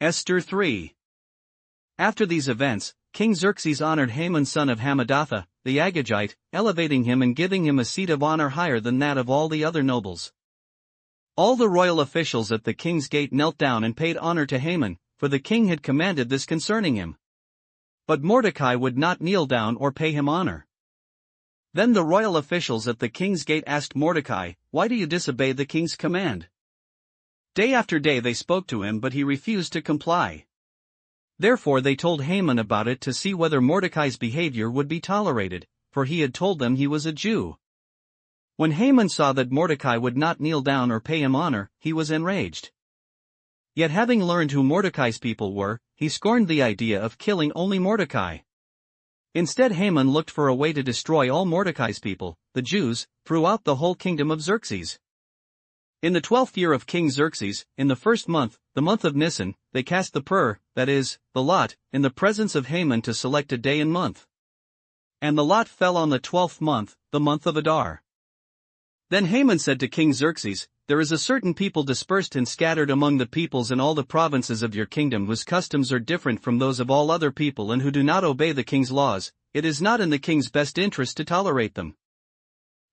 Esther 3. After these events, King Xerxes honored Haman son of Hammedatha, the Agagite, elevating him and giving him a seat of honor higher than that of all the other nobles. All the royal officials at the king's gate knelt down and paid honor to Haman, for the king had commanded this concerning him. But Mordecai would not kneel down or pay him honor. Then the royal officials at the king's gate asked Mordecai, "Why do you disobey the king's command?" Day after day they spoke to him, but he refused to comply. Therefore they told Haman about it to see whether Mordecai's behavior would be tolerated, for he had told them he was a Jew. When Haman saw that Mordecai would not kneel down or pay him honor, he was enraged. Yet having learned who Mordecai's people were, he scorned the idea of killing only Mordecai. Instead, Haman looked for a way to destroy all Mordecai's people, the Jews, throughout the whole kingdom of Xerxes. In the 12th year of King Xerxes, in the first month, the month of Nisan, they cast the pur, that is, the lot, in the presence of Haman to select a day and month. And the lot fell on the 12th month, the month of Adar. Then Haman said to King Xerxes, "There is a certain people dispersed and scattered among the peoples in all the provinces of your kingdom whose customs are different from those of all other people and who do not obey the king's laws. It is not in the king's best interest to tolerate them.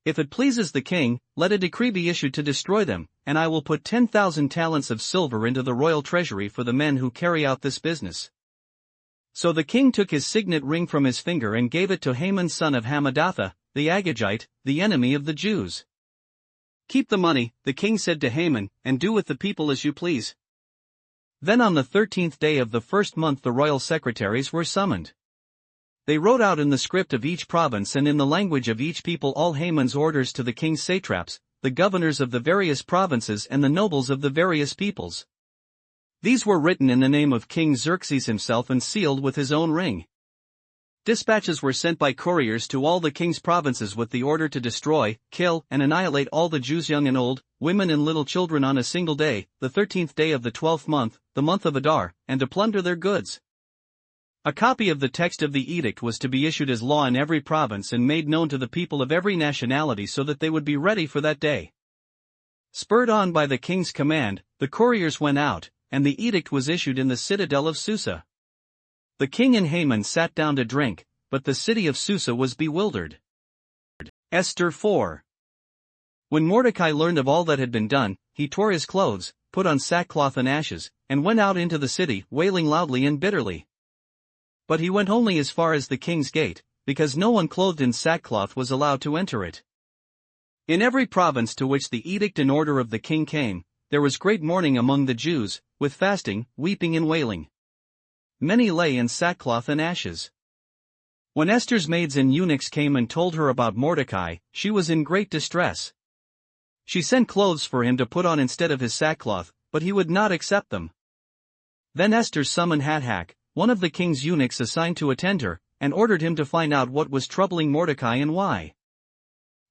If it pleases the king, let a decree be issued to destroy them, and I will put 10,000 talents of silver into the royal treasury for the men who carry out this business." So the king took his signet ring from his finger and gave it to Haman son of Hammedatha, the Agagite, the enemy of the Jews. "Keep the money," the king said to Haman, "and do with the people as you please." Then on the 13th day of the first month the royal secretaries were summoned. They wrote out in the script of each province and in the language of each people all Haman's orders to the king's satraps, the governors of the various provinces and the nobles of the various peoples. These were written in the name of King Xerxes himself and sealed with his own ring. Dispatches were sent by couriers to all the king's provinces with the order to destroy, kill, and annihilate all the Jews young and old, women and little children on a single day, the 13th day of the 12th month, the month of Adar, and to plunder their goods. A copy of the text of the edict was to be issued as law in every province and made known to the people of every nationality so that they would be ready for that day. Spurred on by the king's command, the couriers went out, and the edict was issued in the citadel of Susa. The king and Haman sat down to drink, but the city of Susa was bewildered. Esther 4. When Mordecai learned of all that had been done, he tore his clothes, put on sackcloth and ashes, and went out into the city, wailing loudly and bitterly. But he went only as far as the king's gate, because no one clothed in sackcloth was allowed to enter it. In every province to which the edict and order of the king came, there was great mourning among the Jews, with fasting, weeping and wailing. Many lay in sackcloth and ashes. When Esther's maids and eunuchs came and told her about Mordecai, she was in great distress. She sent clothes for him to put on instead of his sackcloth, but he would not accept them. Then Esther summoned Hadhak, one of the king's eunuchs assigned to attend her, and ordered him to find out what was troubling Mordecai and why.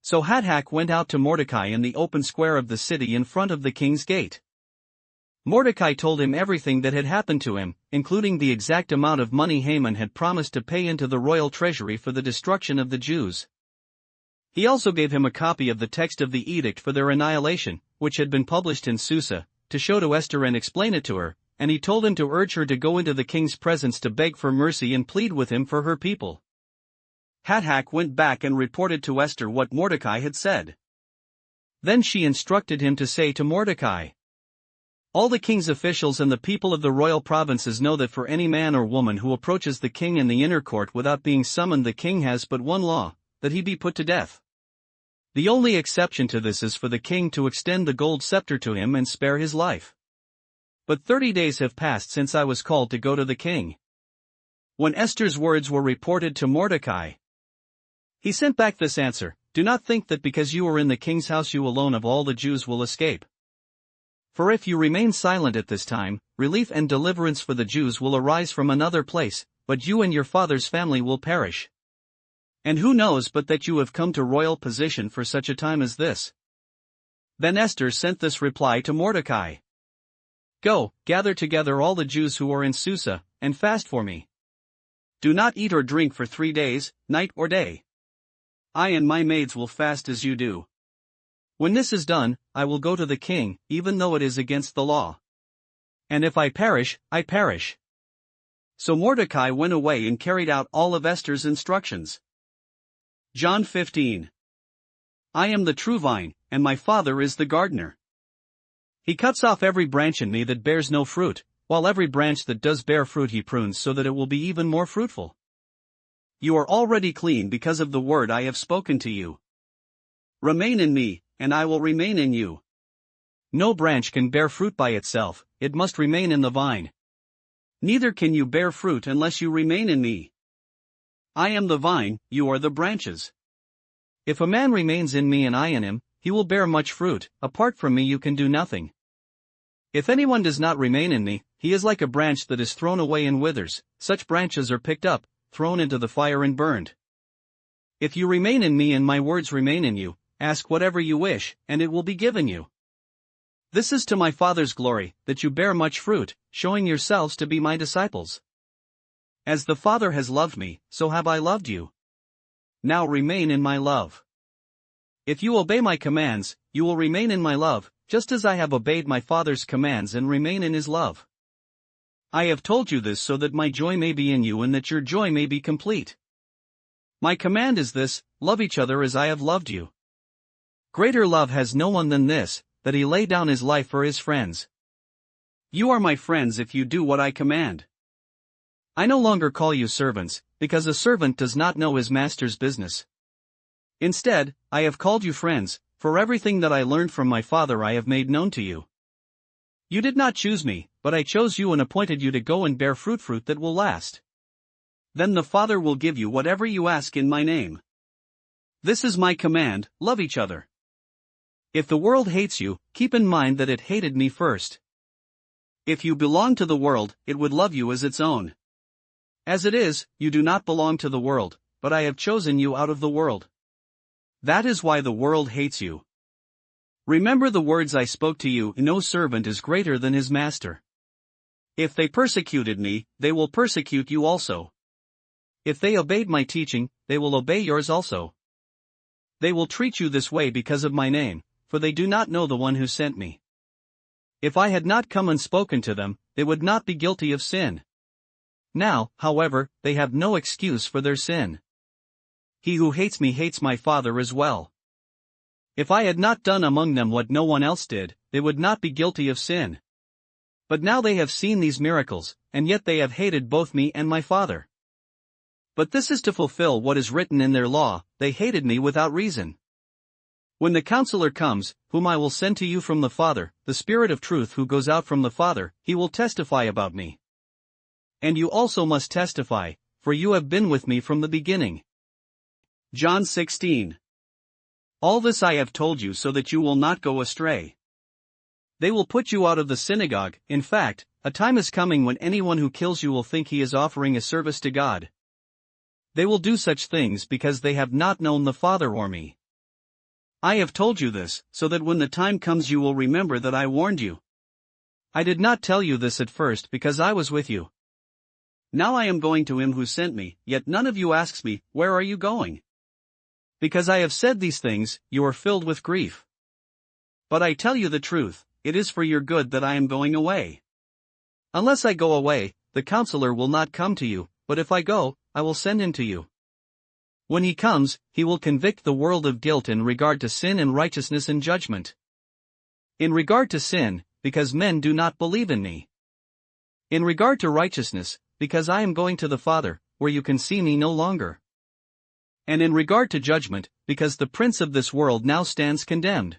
So Hadhak went out to Mordecai in the open square of the city in front of the king's gate. Mordecai told him everything that had happened to him, including the exact amount of money Haman had promised to pay into the royal treasury for the destruction of the Jews. He also gave him a copy of the text of the edict for their annihilation, which had been published in Susa, to show to Esther and explain it to her, and he told him to urge her to go into the king's presence to beg for mercy and plead with him for her people. Hadhak went back and reported to Esther what Mordecai had said. Then she instructed him to say to Mordecai, "All the king's officials and the people of the royal provinces know that for any man or woman who approaches the king in the inner court without being summoned, the king has but one law, that he be put to death. The only exception to this is for the king to extend the gold scepter to him and spare his life. But 30 days have passed since I was called to go to the king." When Esther's words were reported to Mordecai, he sent back this answer, "Do not think that because you are in the king's house you alone of all the Jews will escape. For if you remain silent at this time, relief and deliverance for the Jews will arise from another place, but you and your father's family will perish. And who knows but that you have come to royal position for such a time as this?" Then Esther sent this reply to Mordecai. "Go, gather together all the Jews who are in Susa, and fast for me. Do not eat or drink for 3 days, night or day. I and my maids will fast as you do. When this is done, I will go to the king, even though it is against the law." And if I perish, I perish." So Mordecai went away and carried out all of Esther's instructions. John 15. I am the true vine, and my Father is the gardener. He cuts off every branch in me that bears no fruit, while every branch that does bear fruit he prunes so that it will be even more fruitful. You are already clean because of the word I have spoken to you. Remain in me, and I will remain in you. No branch can bear fruit by itself, it must remain in the vine. Neither can you bear fruit unless you remain in me. I am the vine, you are the branches. If a man remains in me and I in him, he will bear much fruit. Apart from me you can do nothing. If anyone does not remain in me, he is like a branch that is thrown away and withers. Such branches are picked up, thrown into the fire and burned. If you remain in me and my words remain in you, ask whatever you wish, and it will be given you. This is to my Father's glory, that you bear much fruit, showing yourselves to be my disciples. As the Father has loved me, so have I loved you. Now remain in my love. If you obey my commands, you will remain in my love, just as I have obeyed my Father's commands and remain in his love. I have told you this so that my joy may be in you and that your joy may be complete. My command is this: love each other as I have loved you. Greater love has no one than this, that he lay down his life for his friends. You are my friends if you do what I command. I no longer call you servants, because a servant does not know his master's business. Instead, I have called you friends, for everything that I learned from my Father I have made known to you. You did not choose me, but I chose you and appointed you to go and bear fruit that will last. Then the Father will give you whatever you ask in my name. This is my command: love each other. If the world hates you, keep in mind that it hated me first. If you belong to the world, it would love you as its own. As it is, you do not belong to the world, but I have chosen you out of the world. That is why the world hates you. Remember the words I spoke to you: no servant is greater than his master. If they persecuted me, they will persecute you also. If they obeyed my teaching, they will obey yours also. They will treat you this way because of my name, for they do not know the one who sent me. If I had not come and spoken to them, they would not be guilty of sin. Now, however, they have no excuse for their sin. He who hates me hates my Father as well. If I had not done among them what no one else did, they would not be guilty of sin. But now they have seen these miracles, and yet they have hated both me and my Father. But this is to fulfill what is written in their law: they hated me without reason. When the Counselor comes, whom I will send to you from the Father, the Spirit of truth who goes out from the Father, he will testify about me. And you also must testify, for you have been with me from the beginning. John 16. All this I have told you so that you will not go astray. They will put you out of the synagogue. In fact, a time is coming when anyone who kills you will think he is offering a service to God. They will do such things because they have not known the Father or me. I have told you this, so that when the time comes you will remember that I warned you. I did not tell you this at first because I was with you. Now I am going to him who sent me, yet none of you asks me, where are you going? Because I have said these things, you are filled with grief. But I tell you the truth, it is for your good that I am going away. Unless I go away, the Counselor will not come to you, but if I go, I will send him to you. When he comes, he will convict the world of guilt in regard to sin and righteousness and judgment. In regard to sin, because men do not believe in me. In regard to righteousness, because I am going to the Father, where you can see me no longer. And in regard to judgment, because the prince of this world now stands condemned.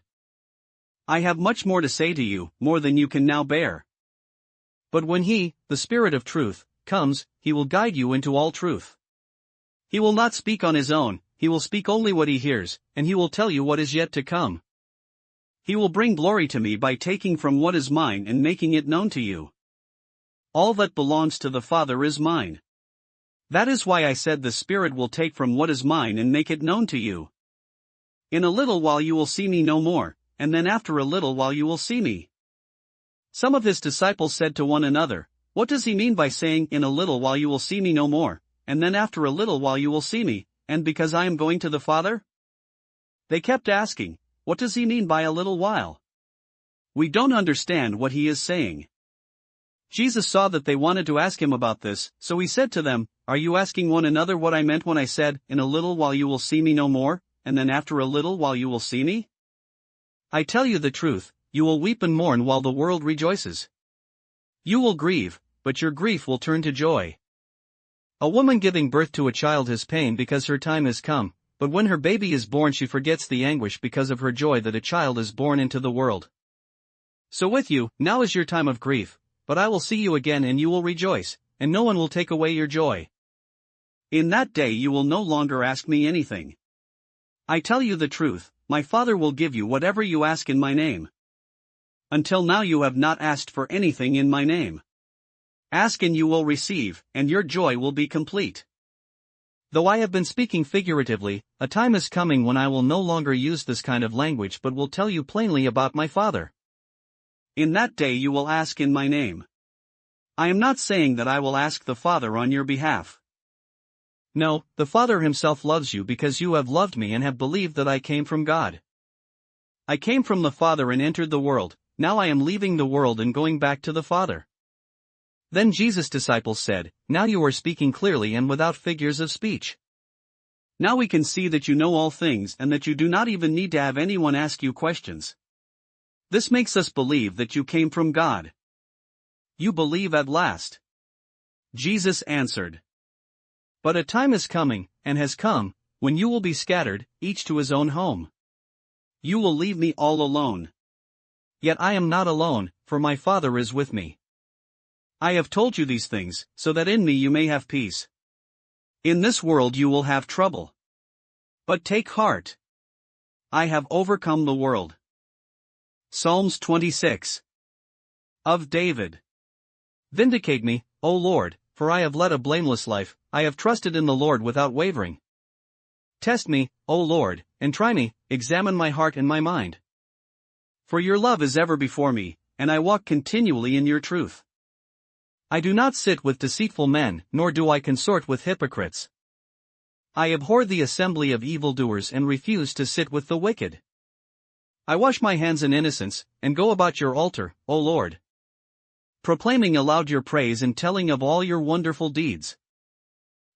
I have much more to say to you, more than you can now bear. But when he, the Spirit of truth, comes, he will guide you into all truth. He will not speak on his own, he will speak only what he hears, and he will tell you what is yet to come. He will bring glory to me by taking from what is mine and making it known to you. All that belongs to the Father is mine. That is why I said the Spirit will take from what is mine and make it known to you. In a little while you will see me no more, and then after a little while you will see me. Some of his disciples said to one another, what does he mean by saying, in a little while you will see me no more, and then after a little while you will see me, and because I am going to the Father? They kept asking, what does he mean by a little while? We don't understand what he is saying. Jesus saw that they wanted to ask him about this, so he said to them, "Are you asking one another what I meant when I said, 'In a little while you will see me no more, and then after a little while you will see me'? I tell you the truth, you will weep and mourn while the world rejoices. You will grieve, but your grief will turn to joy. A woman giving birth to a child has pain because her time has come, but when her baby is born she forgets the anguish because of her joy that a child is born into the world. So with you, now is your time of grief, but I will see you again and you will rejoice, and no one will take away your joy. In that day you will no longer ask me anything. I tell you the truth, my Father will give you whatever you ask in my name. Until now you have not asked for anything in my name. Ask and you will receive, and your joy will be complete. Though I have been speaking figuratively, a time is coming when I will no longer use this kind of language but will tell you plainly about my Father. In that day you will ask in my name. I am not saying that I will ask the Father on your behalf. No, the Father himself loves you because you have loved me and have believed that I came from God. I came from the Father and entered the world, now I am leaving the world and going back to the Father. Then Jesus' disciples said, "Now you are speaking clearly and without figures of speech. Now we can see that you know all things and that you do not even need to have anyone ask you questions. This makes us believe that you came from God. You believe at last." Jesus answered, "But a time is coming, and has come, when you will be scattered, each to his own home. You will leave me all alone. Yet I am not alone, for my Father is with me. I have told you these things, so that in me you may have peace. In this world you will have trouble. But take heart. I have overcome the world." Psalms 26. Of David. Vindicate me, O Lord, for I have led a blameless life, I have trusted in the Lord without wavering. Test me, O Lord, and try me, examine my heart and my mind. For your love is ever before me, and I walk continually in your truth. I do not sit with deceitful men, nor do I consort with hypocrites. I abhor the assembly of evildoers and refuse to sit with the wicked. I wash my hands in innocence, and go about your altar, O Lord, proclaiming aloud your praise and telling of all your wonderful deeds.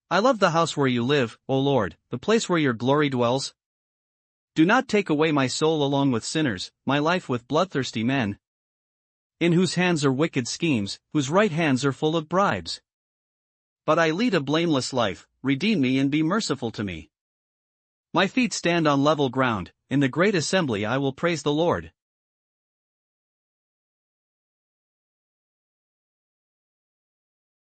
I love the house where you live, O Lord, the place where your glory dwells. Do not take away my soul along with sinners, my life with bloodthirsty men, in whose hands are wicked schemes, whose right hands are full of bribes. But I lead a blameless life, redeem me and be merciful to me. My feet stand on level ground, in the great assembly I will praise the Lord.